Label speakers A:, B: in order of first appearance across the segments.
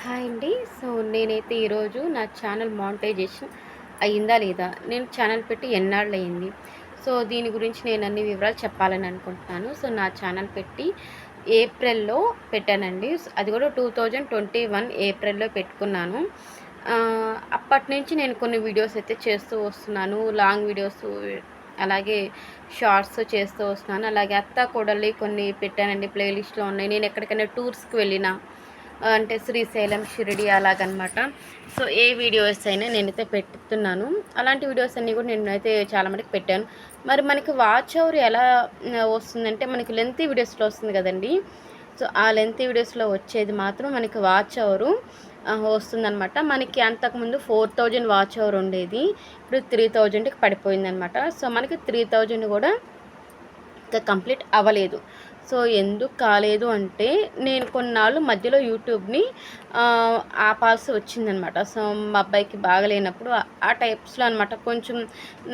A: Hi అండి. So, నేనైతే ఈరోజు నా ఛానల్ మానిటైజేషన్ అయిందా లేదా? నేను ఛానల్ పెట్టి ఎన్నాళ్ళయింది? సో, దీని గురించి నేను అన్ని వివరాలు చెప్పాలని అనుకుంటున్నాను. సో, నా ఛానల్ పెట్టి ఏప్రిల్‌లో పెట్టానండి. అది కూడా 2021 ఏప్రిల్‌లో పెట్టుకున్నాను. అప్పటినుంచి నేను కొన్ని వీడియోస్ అయితే చేస్తూ వస్తున్నాను. లాంగ్ వీడియోసు, అలాగే షార్ట్స్ చేస్తూ వస్తున్నాను. అలాగే అత్తా కోడళ్ళి కొన్ని పెట్టానండి, ప్లేలిస్ట్‌లో ఉన్నాయి. నేను ఎక్కడికైనా టూర్స్‌కి వెళ్ళినా అంటే శ్రీశైలం, షిరిడి అలాగనమాట. సో, ఏ వీడియోస్ అయినా నేనైతే పెడుతున్నాను. అలాంటి వీడియోస్ అన్నీ కూడా నేనైతే చాలా మటుకు పెట్టాను. మరి మనకి వాచ్ అవర్ ఎలా వస్తుందంటే, మనకి లెంతీ వీడియోస్‌లో వస్తుంది కదండీ! సో, ఆ లెంతీ వీడియోస్‌లో వచ్చేది మాత్రం మనకి వాచ్ అవరు వస్తుందనమాట. మనకి అంతకుముందు 4000 వాచ్ అవర్ ఉండేది. ఇప్పుడు 3000కి పడిపోయిందనమాట. సో, మనకి 3000 కూడా ఇంకా కంప్లీట్ అవ్వలేదు. సో, ఎందుకు కాలేదు అంటే, నేను కొన్నాళ్ళు మధ్యలో యూట్యూబ్‌ని ఆపాల్సి వచ్చిందనమాట. సో, మా అబ్బాయికి బాగలేనప్పుడు ఆ టైప్స్‌లో అనమాట. కొంచెం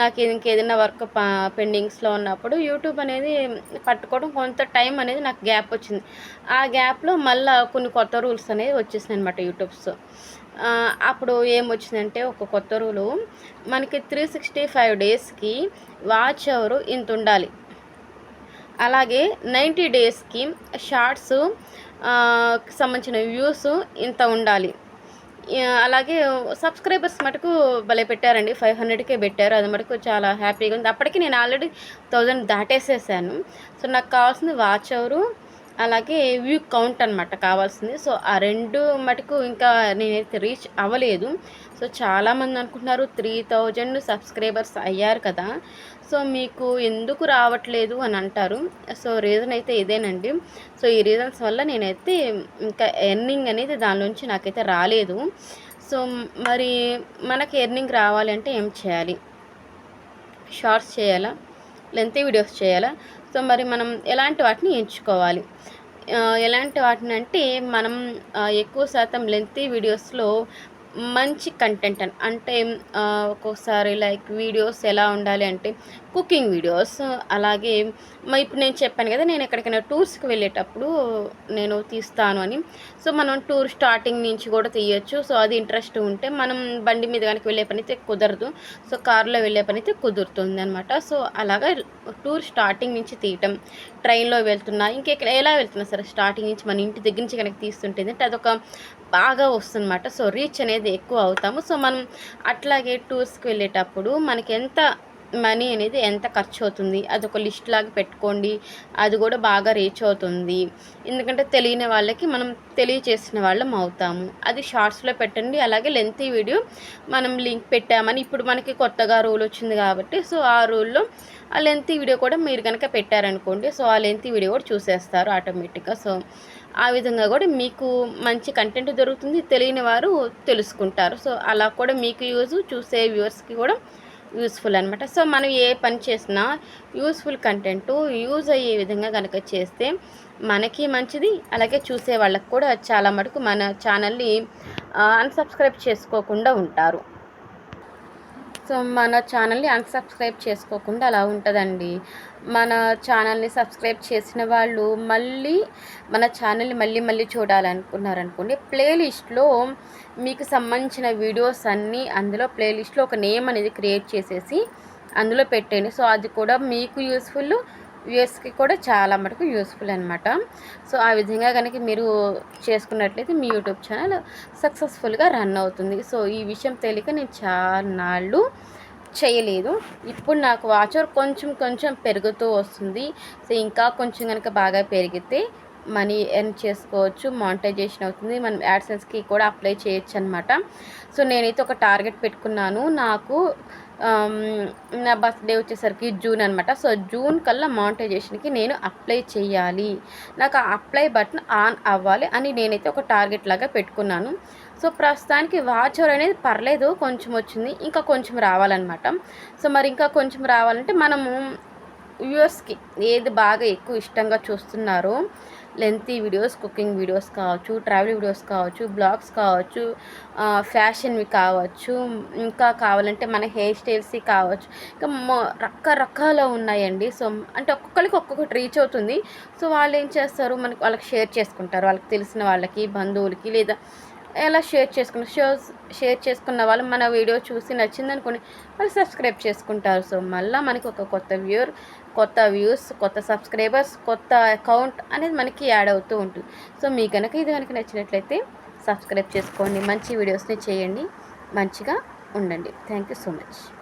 A: నాకు ఇంకేదైనా వర్క్ పెండింగ్స్‌లో ఉన్నప్పుడు యూట్యూబ్ అనేది పట్టుకోవడం కొంత టైం అనేది నాకు గ్యాప్ వచ్చింది. ఆ గ్యాప్‌లో మళ్ళా కొన్ని కొత్త రూల్స్ అనేవి వచ్చేసినాయనమాట యూట్యూబ్స్. అప్పుడు ఏమొచ్చిందంటే, ఒక కొత్త రూలు మనకి 365 డేస్‌కి వాచ్ అవర్ ఇంతుండాలి. అలాగే 90 డేస్‌కి షార్ట్స్ సంబంధించిన వ్యూస్ ఇంత ఉండాలి. అలాగే సబ్స్క్రైబర్స్ మటుకు భలే పెట్టారండి. 500కే పెట్టారు. అది మటుకు చాలా హ్యాపీగా ఉంది. అప్పటికి నేను ఆల్రెడీ 1000 దాటేసేసాను. సో, నాకు కావాల్సింది వాచ్ అవరు, అలాగే వ్యూ కౌంట్ అనమాట కావాల్సింది. సో, ఆ 2 మటుకు ఇంకా నేనైతే రీచ్ అవ్వలేదు. సో, చాలామంది అనుకుంటున్నారు 3000 సబ్స్క్రైబర్స్ అయ్యారు కదా! సో, మీకు ఎందుకు రావట్లేదు అని అంటారు. సో, రీజన్ అయితే ఇదేనండి. సో, ఈ రీజన్స్ వల్ల నేనైతే ఇంకా ఎర్నింగ్ అనేది దానిలోంచి నాకైతే రాలేదు. సో, మరి మనకి ఎర్నింగ్ రావాలి అంటే ఏం చేయాలి? షార్ట్స్ చేయాలా? లెంతీ వీడియోస్ చేయాలా? సో, మరి మనం ఎలాంటి వాటిని ఎంచుకోవాలి? ఎలాంటి వాటినంటే, మనం ఎక్కువ శాతం లెంతీ వీడియోస్‌లో మంచి కంటెంట్ అంటే ఒక్కొక్కసారి లైక్ వీడియోస్ ఎలా ఉండాలి అంటే, కుకింగ్ వీడియోస్, అలాగే ఇప్పుడు నేను చెప్పాను కదా, నేను ఎక్కడికైనా టూర్స్‌కి వెళ్ళేటప్పుడు నేను తీస్తాను అని. సో, మనం టూర్ స్టార్టింగ్ నుంచి కూడా తీయొచ్చు. సో, అది ఇంట్రెస్ట్ ఉంటే మనం బండి మీద గనుక వెళ్ళే పనైతే కుదరదు. సో, కార్‌లో వెళ్ళే పనైతే కుదురుతుందనమాట. సో, అలాగా టూర్ స్టార్టింగ్ నుంచి తీయటం, ట్రైన్‌లో వెళ్తున్నా, ఇంకెక్కడ ఎలా వెళ్తున్నా సరే స్టార్టింగ్ నుంచి మన ఇంటి దగ్గర నుంచి కనుక తీస్తుంటే ఏంటంటే అదొక బాగా వస్తుందన్నమాట. సో, రీచ్ అనేది ఎక్కువ అవుతాము. సో, మనం అట్లాగే టూర్స్‌కి వెళ్ళేటప్పుడు మనకి ఎంత మనీ అనేది ఎంత ఖర్చు అవుతుంది, అదొక లిస్ట్ లాగా పెట్టుకోండి. అది కూడా బాగా రీచ్ అవుతుంది. ఎందుకంటే తెలియని వాళ్ళకి మనం తెలియచేసిన వాళ్ళం అవుతాము. అది షార్ట్స్‌లో పెట్టండి. అలాగే లెంతీ వీడియో మనం లింక్ పెట్టామని ఇప్పుడు మనకి కొత్తగా రూల్ వచ్చింది కాబట్టి, సో, ఆ రూల్‌లో ఆ లెంతీ వీడియో కూడా మీరు కనుక పెట్టారనుకోండి, సో, ఆ లెంతీ వీడియో కూడా చూసేస్తారు ఆటోమేటిక్‌గా. సో, ఆ విధంగా కూడా మీకు మంచి కంటెంట్ దొరుకుతుంది. తెలియని వారు తెలుసుకుంటారు. సో, అలా కూడా మీకు యూజు, చూసే వ్యూవర్స్‌కి కూడా యూస్‌ఫుల్ అనమాట. సో, మనం ఏ పని చేసినా యూస్‌ఫుల్ కంటెంటు యూజ్ అయ్యే విధంగా గనక చేస్తే మనకి మంచిది. అలాగే చూసే వాళ్ళకి కూడా చాలా మటుకు మన ఛానల్‌ని అన్‌సబ్స్క్రైబ్ చేసుకోకుండా ఉంటారు. సో, మన ఛానల్‌ని అన్‌సబ్స్క్రైబ్ చేసుకోకుండా అలా ఉంటదండి. మన ఛానల్‌ని సబ్స్క్రైబ్ చేసిన వాళ్ళు మళ్ళీ మన ఛానల్‌ని మళ్ళీ మళ్ళీ చూడాలనుకున్నారనుకోండి, ప్లేలిస్ట్‌లో మీకు సంబంధించిన వీడియోస్ అన్నీ అందులో ప్లేలిస్ట్‌లో ఒక నేమ్ అనేది క్రియేట్ చేసేసి అందులో పెట్టండి. సో, అది కూడా మీకు యూజ్‌ఫుల్, వ్యూయర్స్‌కి కూడా చాలా మటుకు యూస్‌ఫుల్ అనమాట. సో, ఆ విధంగా గనక మీరు చేసుకున్నట్లయితే మీ యూట్యూబ్ ఛానల్ సక్సెస్‌ఫుల్‌గా రన్ అవుతుంది. సో, ఈ విషయం తెలియక నేను చాన్నాళ్ళు చేయలేదు. ఇప్పుడు నాకు వాచ్ అవర్ కొంచెం కొంచెం పెరుగుతూ వస్తుంది. సో, ఇంకా కొంచెం గనక బాగా పెరిగితే మనీ ఎర్న్ చేసుకోవచ్చు. మానిటైజేషన్ అవుతుంది. మనం యాడ్సెన్స్‌కి కూడా అప్లై చేయొచ్చనమాట. సో, నేనైతే ఒక టార్గెట్ పెట్టుకున్నాను. నాకు నా బర్త్‌డే వచ్చేసరికి జూన్ అనమాట. సో, జూన్ కల్లా మానిటైజేషన్‌కి నేను అప్లై చేయాలి. నాకు ఆ అప్లై బటన్ ఆన్ అవ్వాలి అని నేనైతే ఒక టార్గెట్ లాగా పెట్టుకున్నాను. సో, ప్రస్తుతానికి వాచ్ అవర్ అనేది పర్లేదు, కొంచెం వచ్చింది. ఇంకా కొంచెం రావాలన్నమాట. సో, మరి ఇంకా కొంచెం రావాలంటే మనము వ్యూవర్స్‌కి ఏది బాగా ఎక్కువ ఇష్టంగా చూస్తున్నారో, లెంతీ వీడియోస్, కుకింగ్ వీడియోస్ కావచ్చు, ట్రావెల్ వీడియోస్ కావచ్చు, బ్లాగ్స్ కావచ్చు, ఫ్యాషన్‌వి కావచ్చు, ఇంకా కావాలంటే మన హెయిర్ స్టైల్స్‌వి కావచ్చు. ఇంకా రకరకాలు ఉన్నాయండి. సో, అంటే ఒక్కొక్కళ్ళకి ఒక్కొక్కటి రీచ్ అవుతుంది. సో, వాళ్ళేం చేస్తారు, వాళ్ళకి షేర్ చేసుకుంటారు. వాళ్ళకి తెలిసిన వాళ్ళకి, బంధువులకి, లేదా ఎలా షేర్ చేసుకున్న వాళ్ళు మన వీడియో చూసి నచ్చిందనుకోండి వాళ్ళు సబ్స్క్రైబ్ చేసుకుంటారు. సో మళ్ళీ మనకి ఒక కొత్త వ్యూస్, కొత్త సబ్స్క్రైబర్స్, కొత్త అకౌంట్ అనేది మనకి యాడ్ అవుతూ ఉంటుంది. సో మీకు ఇది కనుక నచ్చినట్లయితే సబ్స్క్రైబ్ చేసుకోండి, మంచి వీడియోస్ని చేయండి, మంచిగా ఉండండి. Thank you so much.